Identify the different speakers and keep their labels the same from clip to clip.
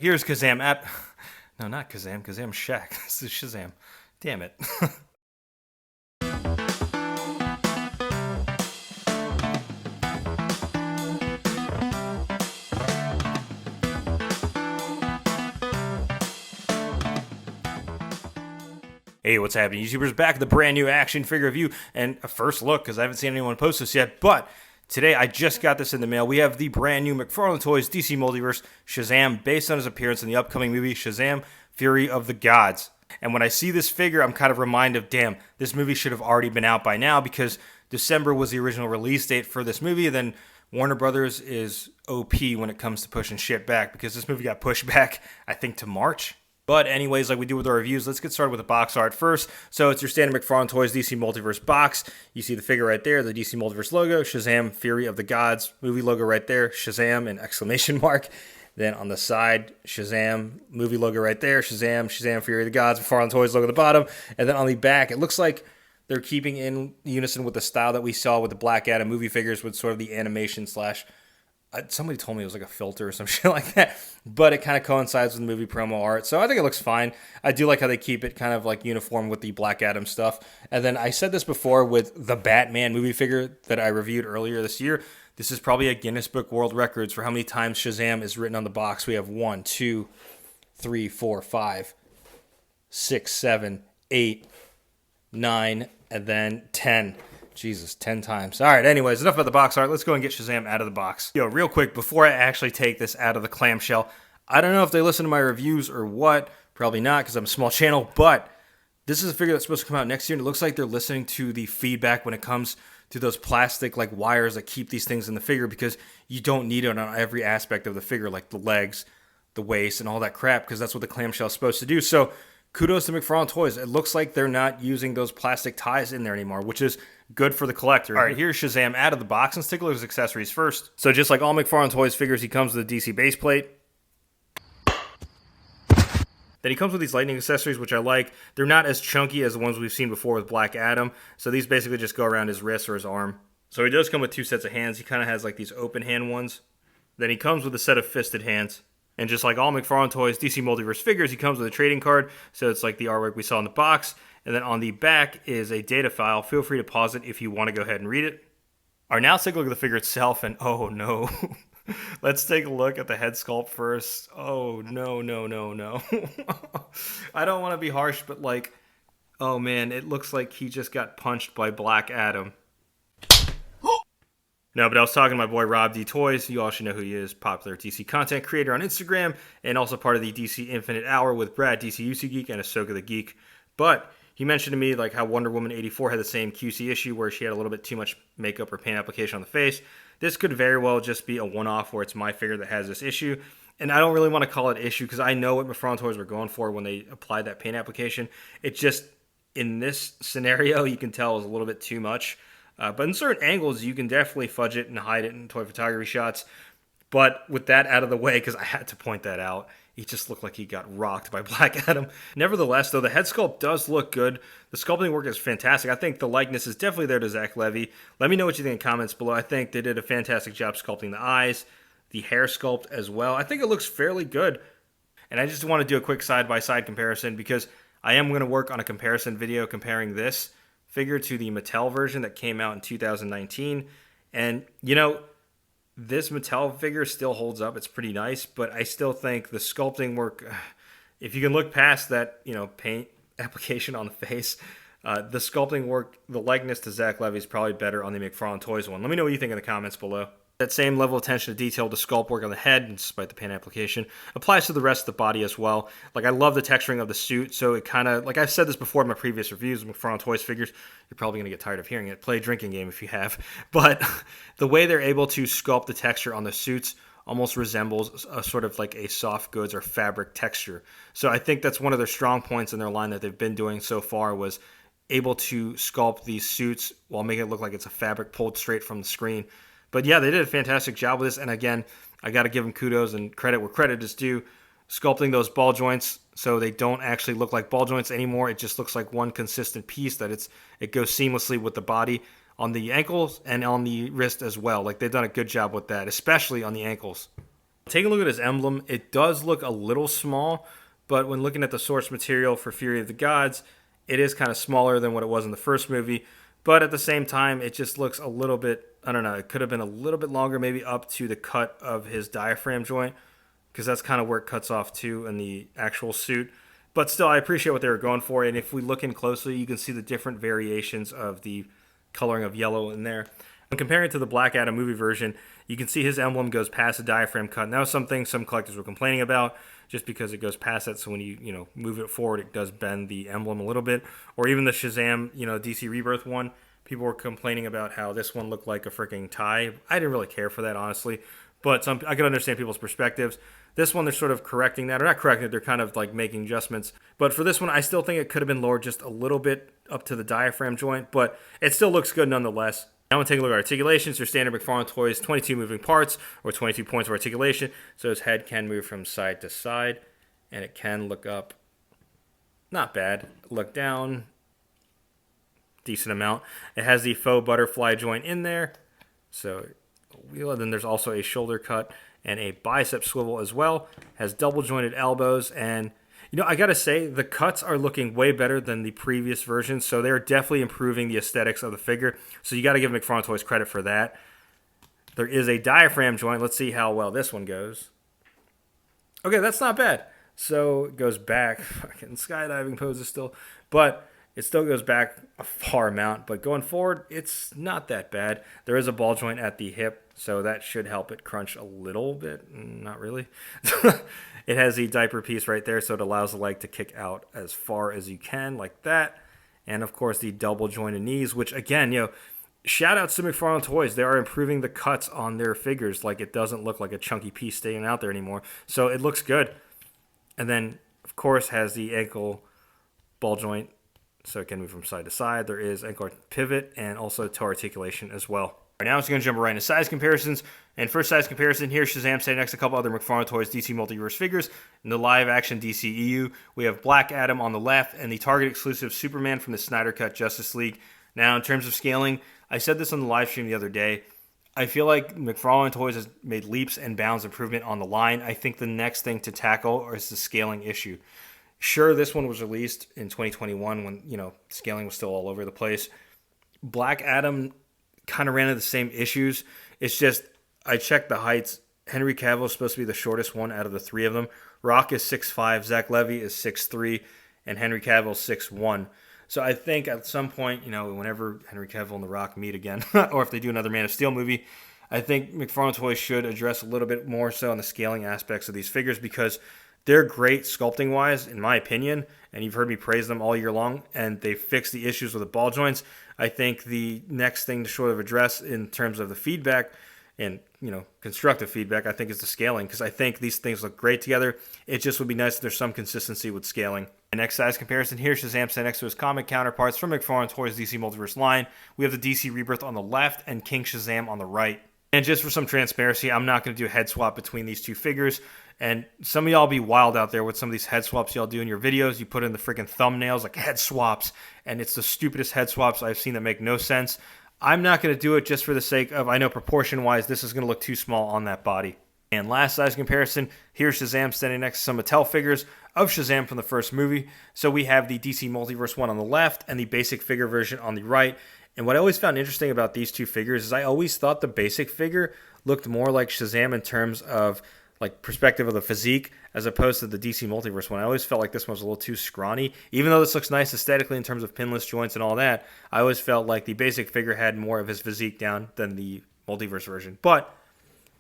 Speaker 1: Here's Kazam at. No, not Kazam. Kazam's Shaq. This is Shazam. Damn it. Hey, what's happening, YouTubers? Back with the brand new action figure review and a first look because I haven't seen anyone post this yet. But today I just got this in the mail. We have the brand new McFarlane Toys DC Multiverse Shazam based on his appearance in the upcoming movie Shazam Fury of the Gods. And when I see this figure, I'm kind of reminded of, damn, this movie should have already been out by now because December was the original release date for this movie. And then Warner Brothers is OP when it comes to pushing shit back because this movie got pushed back, I think, to March. But anyways, like we do with our reviews, let's get started with the box art first. So it's your standard McFarlane Toys DC Multiverse box. You see the figure right there, the DC Multiverse logo, Shazam Fury of the Gods, movie logo right there, Shazam, an exclamation mark. Then on the side, Shazam, movie logo right there, Shazam Fury of the Gods, McFarlane Toys logo at the bottom. And then on the back, it looks like they're keeping in unison with the style that we saw with the Black Adam movie figures with sort of the animation slash... somebody told me it was like a filter or some shit like that, but it kind of coincides with the movie promo art, so I think it looks fine. I do like how they keep it kind of like uniform with the Black Adam stuff. And then I said this before with the Batman movie figure that I reviewed earlier this year. This is probably a Guinness Book World Records for how many times Shazam is written on the box. We have 1, 2, 3, 4, 5, 6, 7, 8, 9, and then 10. Jesus, 10 times. All right, anyways, enough about the box art. Let's go and get Shazam out of the box. Yo, real quick, before I actually take this out of the clamshell, I don't know if they listen to my reviews or what. Probably not, because I'm a small channel, but this is a figure that's supposed to come out next year, and it looks like they're listening to the feedback when it comes to those plastic like wires that keep these things in the figure, because you don't need it on every aspect of the figure, like the legs, the waist, and all that crap, because that's what the clamshell is supposed to do. So kudos to McFarlane Toys. It looks like they're not using those plastic ties in there anymore, which is good for the collector. All right, here's Shazam out of the box. Let's take a look at his accessories first. So just like all McFarlane Toys figures, he comes with a DC base plate. Then he comes with these lightning accessories, which I like. They're not as chunky as the ones we've seen before with Black Adam. So these basically just go around his wrist or his arm. So he does come with 2 sets of hands. He kind of has like these open hand ones. Then he comes with a set of fisted hands. And just like all McFarlane Toys DC Multiverse figures, he comes with a trading card. So it's like the artwork we saw in the box. And then on the back is a data file. Feel free to pause it if you want to go ahead and read it. All right, now let's take a look at the figure itself. And oh no. Let's take a look at the head sculpt first. Oh no, no, no, no. I don't want to be harsh, but like, oh man, it looks like he just got punched by Black Adam. No, but I was talking to my boy Rob D Toys. You all should know who he is. Popular DC content creator on Instagram, and also part of the DC Infinite Hour with Brad, DCEU Geek, and Ahsoka the Geek. But he mentioned to me like how Wonder Woman 84 had the same QC issue where she had a little bit too much makeup or paint application on the face. This could very well just be a one-off where it's my figure that has this issue. And I don't really want to call it issue because I know what McFarlane Toys were going for when they applied that paint application. It just, in this scenario, you can tell is a little bit too much. But in certain angles, you can definitely fudge it and hide it in toy photography shots. But with that out of the way, because I had to point that out, he just looked like he got rocked by Black Adam. Nevertheless, though, the head sculpt does look good. The sculpting work is fantastic. I think the likeness is definitely there to Zach Levy. Let me know what you think in the comments below. I think they did a fantastic job sculpting the eyes, the hair sculpt as well. I think it looks fairly good. And I just want to do a quick side-by-side comparison because I am going to work on a comparison video comparing this figure to the Mattel version that came out in 2019. And, you know, this Mattel figure still holds up. It's pretty nice, but I still think the sculpting work, if you can look past that, you know, paint application on the face, the sculpting work, the likeness to Zach Levy is probably better on the McFarlane Toys one. Let me know what you think in the comments below. That same level of attention to detail to sculpt work on the head, despite the paint application, applies to the rest of the body as well. Like, I love the texturing of the suit, so it kind of, like I've said this before in my previous reviews of McFarlane Toys figures, you're probably going to get tired of hearing it. Play a drinking game if you have. But the way they're able to sculpt the texture on the suits almost resembles a sort of like a soft goods or fabric texture. So I think that's one of their strong points in their line that they've been doing so far was able to sculpt these suits while making it look like it's a fabric pulled straight from the screen. But yeah, they did a fantastic job with this. And again, I got to give them kudos and credit where credit is due. Sculpting those ball joints so they don't actually look like ball joints anymore. It just looks like one consistent piece that it goes seamlessly with the body on the ankles and on the wrist as well. Like, they've done a good job with that, especially on the ankles. Take a look at his emblem. It does look a little small, but when looking at the source material for Fury of the Gods, it is kind of smaller than what it was in the first movie. But at the same time, it just looks a little bit, I don't know, it could have been a little bit longer, maybe up to the cut of his diaphragm joint, because that's kind of where it cuts off too in the actual suit. But still, I appreciate what they were going for. And if we look in closely, you can see the different variations of the coloring of yellow in there. When comparing it to the Black Adam movie version, you can see his emblem goes past the diaphragm cut. And that was something some collectors were complaining about, just because it goes past it. So when you move it forward, it does bend the emblem a little bit. Or even the Shazam, DC Rebirth one, people were complaining about how this one looked like a freaking tie. I didn't really care for that, honestly. But I can understand people's perspectives. This one, they're sort of correcting that. Or not correcting it, they're kind of like making adjustments. But for this one, I still think it could have been lowered just a little bit up to the diaphragm joint. But it still looks good nonetheless. Now we'll take a look at articulations. Your standard McFarlane toys, 22 moving parts or 22 points of articulation. So his head can move from side to side. And it can look up. Not bad. Look down. Decent amount. It has the faux butterfly joint in there. So then there's also a shoulder cut and a bicep swivel as well. Has double jointed elbows. And I gotta say, the cuts are looking way better than the previous version, so they're definitely improving the aesthetics of the figure. So you gotta give McFarlane Toys credit for that. There is a diaphragm joint. Let's see how well this one goes. Okay, that's not bad. So it goes back. Fucking skydiving poses still. But it still goes back a far amount. But going forward, it's not that bad. There is a ball joint at the hip, so that should help it crunch a little bit. Not really. It has the diaper piece right there, so it allows the leg to kick out as far as you can, like that. And, of course, the double jointed knees, which, again, shout outs to McFarlane Toys. They are improving the cuts on their figures. Like, it doesn't look like a chunky piece staying out there anymore. So it looks good. And then, of course, has the ankle ball joint, so it can move from side to side. There is ankle pivot and also toe articulation as well. Right now, it's going to jump right into size comparisons. And first size comparison, here's Shazam standing next to a couple other McFarlane Toys DC Multiverse figures. In the live-action DCEU, we have Black Adam on the left and the Target-exclusive Superman from the Snyder Cut Justice League. Now, in terms of scaling, I said this on the live stream the other day. I feel like McFarlane Toys has made leaps and bounds improvement on the line. I think the next thing to tackle is the scaling issue. Sure, this one was released in 2021 when, scaling was still all over the place. Black Adam kind of ran into the same issues. It's just, I checked the heights. Henry Cavill is supposed to be the shortest one out of the three of them. Rock is 6'5", Zach Levy is 6'3", and Henry Cavill is 6'1". So I think at some point, whenever Henry Cavill and The Rock meet again, or if they do another Man of Steel movie, I think McFarlane Toys should address a little bit more so on the scaling aspects of these figures, because they're great sculpting-wise, in my opinion, and you've heard me praise them all year long, and they fix the issues with the ball joints. I think the next thing to sort of address in terms of the feedback and, constructive feedback, I think is the scaling, because I think these things look great together. It just would be nice if there's some consistency with scaling. The next size comparison here, Shazam standing next to his comic counterparts from McFarlane Toys DC Multiverse line. We have the DC Rebirth on the left and King Shazam on the right. And just for some transparency, I'm not going to do a head swap between these two figures. And some of y'all be wild out there with some of these head swaps y'all do in your videos. You put in the freaking thumbnails like head swaps, and it's the stupidest head swaps I've seen that make no sense. I'm not going to do it just for the sake of, I know proportion-wise, this is going to look too small on that body. And last size comparison, here's Shazam standing next to some Mattel figures of Shazam from the first movie. So we have the DC Multiverse one on the left and the basic figure version on the right. And what I always found interesting about these two figures is I always thought the basic figure looked more like Shazam in terms of like perspective of the physique as opposed to the DC Multiverse one. I always felt like this one was a little too scrawny. Even though this looks nice aesthetically in terms of pinless joints and all that, I always felt like the basic figure had more of his physique down than the Multiverse version. But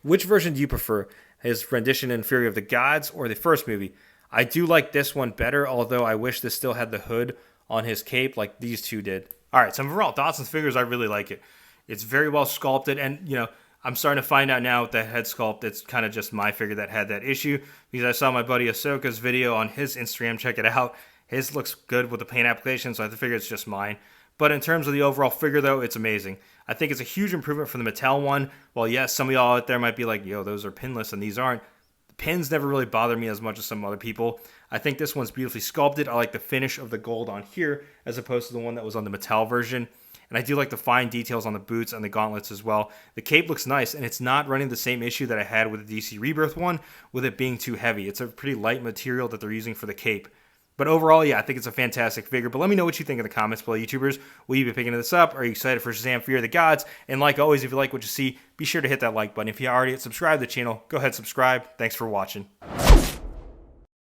Speaker 1: which version do you prefer? His rendition in Fury of the Gods or the first movie? I do like this one better, although I wish this still had the hood on his cape like these two did. All right, some overall thoughts on the figures. I really like it. It's very well sculpted, and, I'm starting to find out now with the head sculpt, it's kind of just my figure that had that issue, because I saw my buddy Ahsoka's video on his Instagram. Check it out. His looks good with the paint application, so I figure it's just mine. But in terms of the overall figure, though, it's amazing. I think it's a huge improvement from the Mattel one. While, yes, some of y'all out there might be like, yo, those are pinless and these aren't. The pins never really bother me as much as some other people. I think this one's beautifully sculpted. I like the finish of the gold on here as opposed to the one that was on the metal version. And I do like the fine details on the boots and the gauntlets as well. The cape looks nice, and it's not running the same issue that I had with the DC Rebirth one, with it being too heavy. It's a pretty light material that they're using for the cape. But overall, yeah, I think it's a fantastic figure. But let me know what you think in the comments below, YouTubers. Will you be picking this up? Are you excited for Shazam Fury of the Gods? And like always, if you like what you see, be sure to hit that like button. If you already subscribed to the channel, go ahead and subscribe. Thanks for watching.